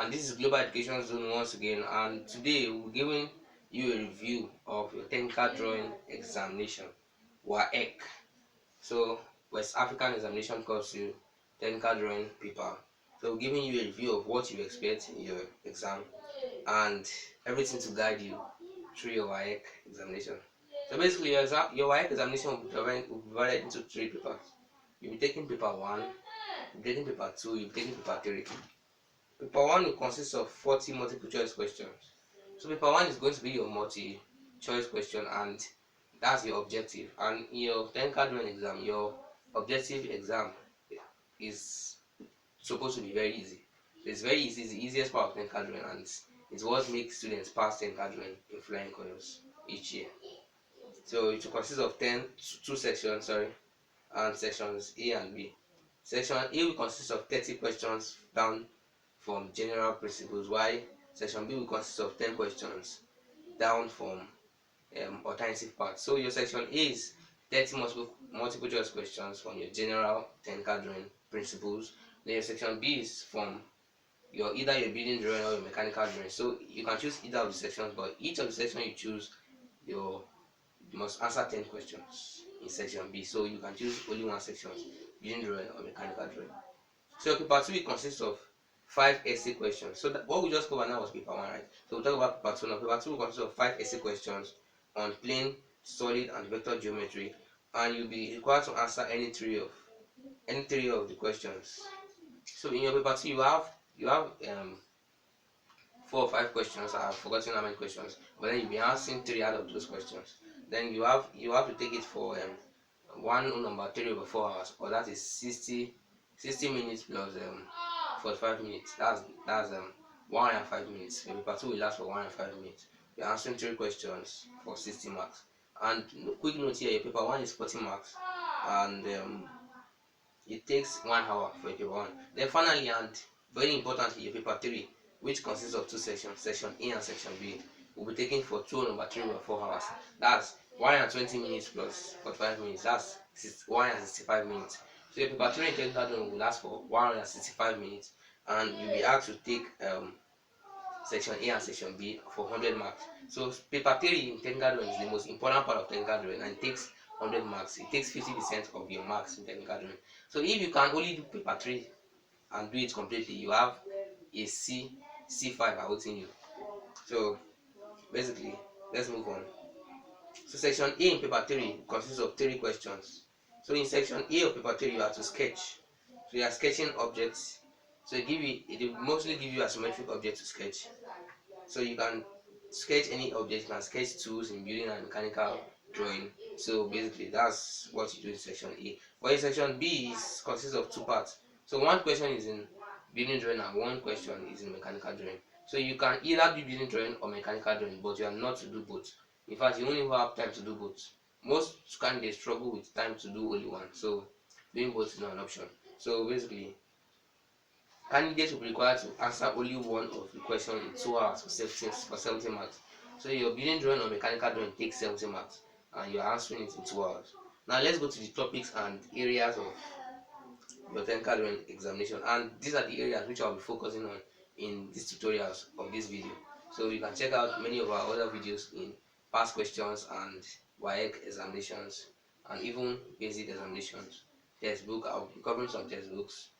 and this is Global Education Zone once again, and today we're giving you a review of your technical drawing examination, WAEC. So West African Examination Course technical drawing paper. So we're giving you a review of what you expect in your exam and everything to guide you through your WAEC examination. So basically your WAEC examination will be divided into 3 papers. You'll be taking paper 1, you'll be taking paper 2, you'll be taking paper 3. Paper 1 will consist of 40 multiple choice questions. So paper 1 is going to be your multi choice question, and that's your objective. And in your technical drawing exam, your objective exam is supposed to be very easy. So it's very easy, it's the easiest part of technical drawing, and it's what makes students pass technical drawing in flying colors each year. So it will consist of 2 sections, and sections A and B. Section A will consist of 30 questions down from general principles, while section B will consist of 10 questions down from alternative parts. So your section A is 30 multiple choice questions from your general technical drawing principles. Then your section B is from either your building drawing or your mechanical drawing. So you can choose either of the sections, but each of the sections you choose, you must answer 10 questions in section B. So you can choose only one section, building drawing or mechanical drawing. So paper 2 will consist of 5 essay questions. So what we just covered now was paper 1, right? So we'll talk about paper 2 now. Paper 2 will consist of 5 essay questions on plane, solid, and vector geometry, and you'll be required to answer any three of the questions. So in your paper 2, you have 4 or 5 questions. I've forgotten how many questions, but then you'll be answering 3 out of those questions. Then you have to take it for 1/3/4 hours, or that is 60 minutes plus 45 minutes. That's 105 minutes. Your paper 2 will last for 105 minutes. You're answering 3 questions for 60 marks. And quick note here, your paper 1 is 40 marks, and it takes 1 hour for your paper 1. Then finally, and very importantly, your paper 3, which consists of 2 sections, section A and section B, will be taken for 2/3/4 hours. That's 120 minutes plus 45 minutes. That's 165 minutes. So your paper 3 in technical drawing will last for 165 minutes, and you'll be asked to take section A and section B for 100 marks. So paper 3 in technical drawing is the most important part of technical drawing, and it takes 100 marks. It takes 50% of your marks in technical drawing. So if you can only do paper 3 and do it completely, you have a C5 awaiting you. So basically, let's move on. So section A in paper 3 consists of 3 questions. So in section A of paper 3, you have to sketch. So you are sketching objects. So it will mostly give you a symmetric object to sketch. So you can sketch any object. You can sketch tools in building and mechanical drawing. So basically, that's what you do in section A. But in section B, consists of 2 parts. So one question is in building drawing and one question is in mechanical drawing. So you can either do building drawing or mechanical drawing, but you are not to do both. In fact, you won't even have time to do both. Most candidates struggle with time to do only one, so doing both is not an option. So basically, candidates will be required to answer only one of the questions in 2 hours for 70 marks. So your building drawing or mechanical drawing takes 70 marks, and you are answering it in 2 hours. Now let's go to the topics and areas of your technical drawing examination, and these are the areas which I'll be focusing on in these tutorials of this video. So you can check out many of our other videos in past questions and WAEC examinations, and even basic examinations. Textbook, I'll be covering some textbooks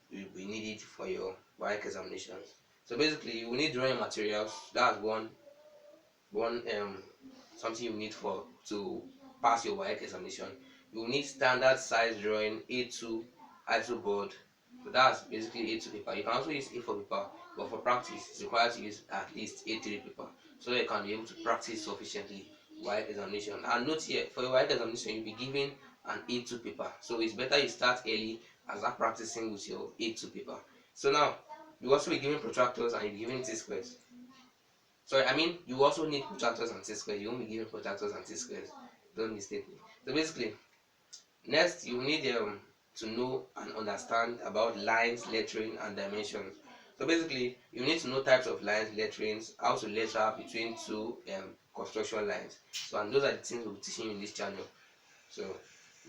you will need it for your WAEC examinations. So basically, you will need drawing materials. That's one something you need to pass your WAEC examination. You will need standard size drawing, A2 ISO board. So that's basically A2 paper. You can also use A4 paper, but for practice, it's required to use at least A3 paper, so that you can be able to practice sufficiently WAEC examination. And note here, for your WAEC examination, you'll be given an A2 paper. So it's better you start early and start practicing with your A2 paper. So now, you also be given protractors and you'll be given T-squares. Sorry, I mean, you also need protractors and T-squares. You won't be given protractors and T-squares. Don't mistake me. So basically, next you need to know and understand about lines, lettering, and dimensions. So basically, you need to know types of lines, letterings, how to letter between 2 construction lines. So, and those are the things we'll be teaching you in this channel. So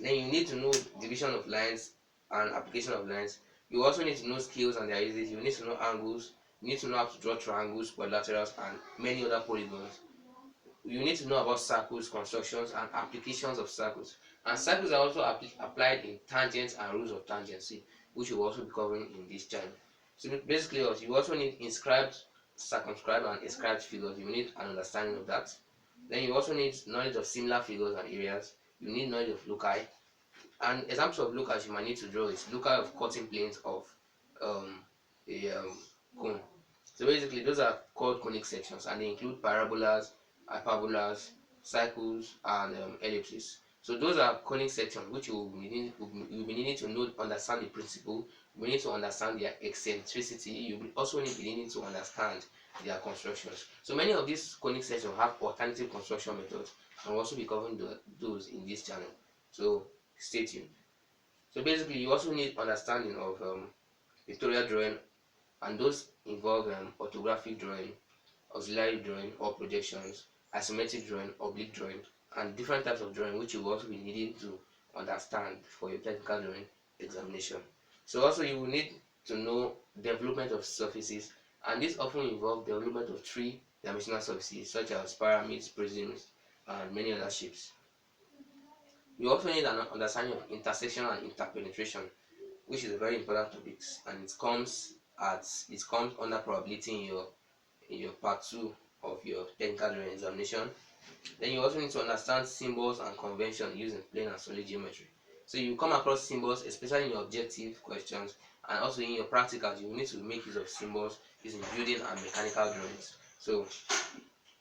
then you need to know division of lines and application of lines. You also need to know scales and their uses. You need to know angles, You need to know how to draw triangles, quadrilaterals, and many other polygons. You need to know about circles, constructions, and applications of circles. And circles are also applied in tangents and rules of tangency, which we'll also be covering in this channel. So basically, you also need inscribed, circumscribed, and inscribed figures. You need an understanding of that. Then you also need knowledge of similar figures and areas. You need knowledge of loci. And examples of loci you might need to draw is loci of cutting planes of um, a cone. So basically, those are called conic sections, and they include parabolas, hyperbolas, cycles, and ellipses. So those are conic sections which you'll be needing to know, understand the principle. You need to understand their eccentricity. You will also be needing to understand their constructions. So many of these conic sections have alternative construction methods, and we'll also be covering those in this channel. So stay tuned. So basically, you also need understanding of pictorial drawing, and those involve orthographic drawing, auxiliary drawing or projections, isometric drawing, oblique drawing, and different types of drawing which you will also be needing to understand for your technical drawing examination. So also you will need to know development of surfaces, and this often involves development of three-dimensional surfaces such as pyramids, prisms, and many other shapes. You also need an understanding of intersection and interpenetration, which is a very important topic, and it comes under probability in your part 2 of your technical drawing examination. Then you also need to understand symbols and convention using plane and solid geometry. So you come across symbols, especially in your objective questions, and also in your practicals. You will need to make use of symbols using building and mechanical drawings. So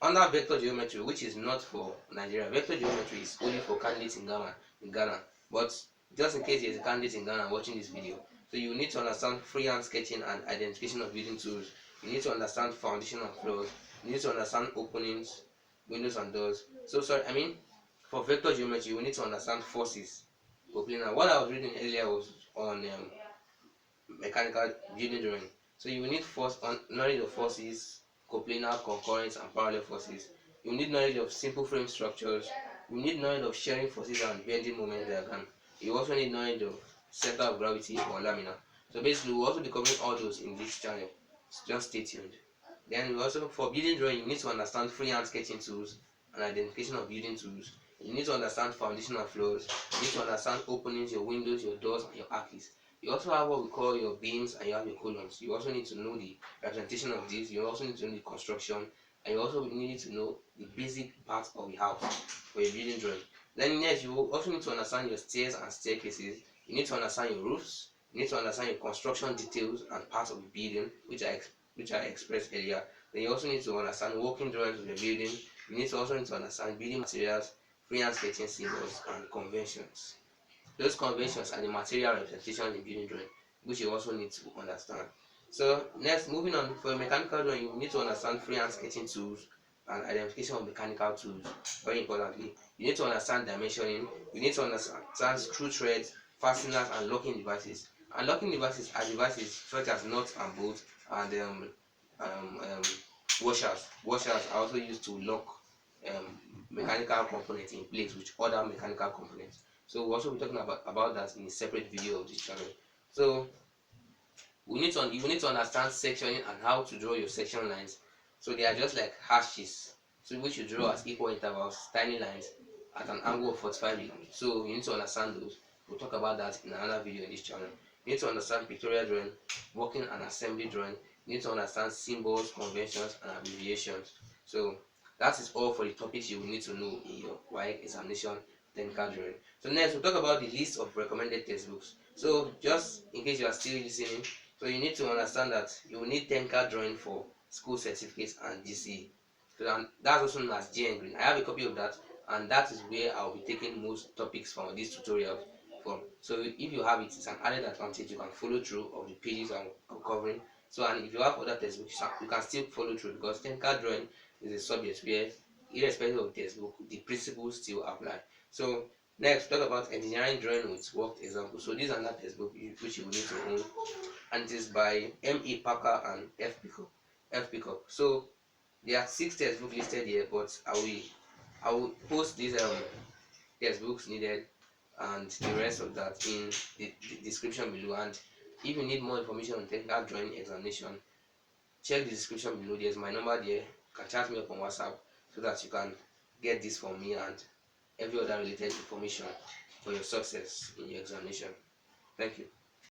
under vector geometry, which is not for Nigeria, vector geometry is only for candidates in Ghana. But just in case there's a candidate in Ghana watching this video, so you need to understand freehand sketching and identification of building tools. You need to understand foundation and floors. You need to understand openings, windows and doors. For vector geometry, you need to understand forces. What I was reading earlier was on mechanical building drawing. So you will need knowledge of forces, coplanar, concurrent, and parallel forces. You need knowledge of simple frame structures. You need knowledge of shearing forces and bending moment diagram. You also need knowledge of center of gravity or lamina. So basically, we'll also be covering all those in this channel. So just stay tuned. Then for building drawing, you need to understand freehand sketching tools and identification of building tools. You need to understand foundation and floors. You need to understand openings, your windows, your doors, and your arches. You also have what we call your beams, and you have your columns. You also need to know the representation of these. You also need to know the construction, and you also need to know the basic parts of the house for your building drawing. Then next, you will also need to understand your stairs and staircases. You need to understand your roofs. You need to understand your construction details and parts of the building, which I expressed earlier. Then you also need to understand working drawings of your building. You need to also need to understand building materials, freehand sketching symbols, and conventions. Those conventions are the material representation in building drawing, which you also need to understand. So next, moving on, for mechanical drawing, you need to understand freehand sketching tools and identification of mechanical tools. Very importantly, you need to understand dimensioning. You need to understand screw threads, fasteners, and locking devices. And locking devices are devices such as nuts and bolts, and washers. Washers are also used to lock mechanical components in place with other mechanical components. So we'll also be talking about that in a separate video of this channel. So you need to understand sectioning and how to draw your section lines. So they are just like hashes, so which you draw as equal intervals, tiny lines at an angle of 45 degrees. So you need to understand those. We'll talk about that in another video in this channel. You need to understand pictorial drawing, working and assembly drawing. You need to understand symbols, conventions, and abbreviations. So that is all for the topics you will need to know in your WAEC examination technical drawing. So next, we'll talk about the list of recommended textbooks. So just in case you are still listening, so you need to understand that you will need technical drawing for school certificates and GCE. So that's also known as GN Green. I have a copy of that, and that is where I'll be taking most topics from this tutorial from. So if you have it, it's an added advantage. You can follow through of the pages I'm covering. So, and if you have other textbooks, you can still follow through, because technical drawing is a subject where, irrespective of the textbook, the principles still apply. So next, talk about engineering drawing with worked examples. So these are not textbook which you will need to own, and it is by M.A. Parker and F. Pickup. So there are 6 textbooks listed here, but I will post these textbooks needed and the rest of that in the description below. And if you need more information on technical drawing examination, check the description below. There's my number there. You can chat me up on WhatsApp so that you can get this from me and every other related information for your success in your examination. Thank you.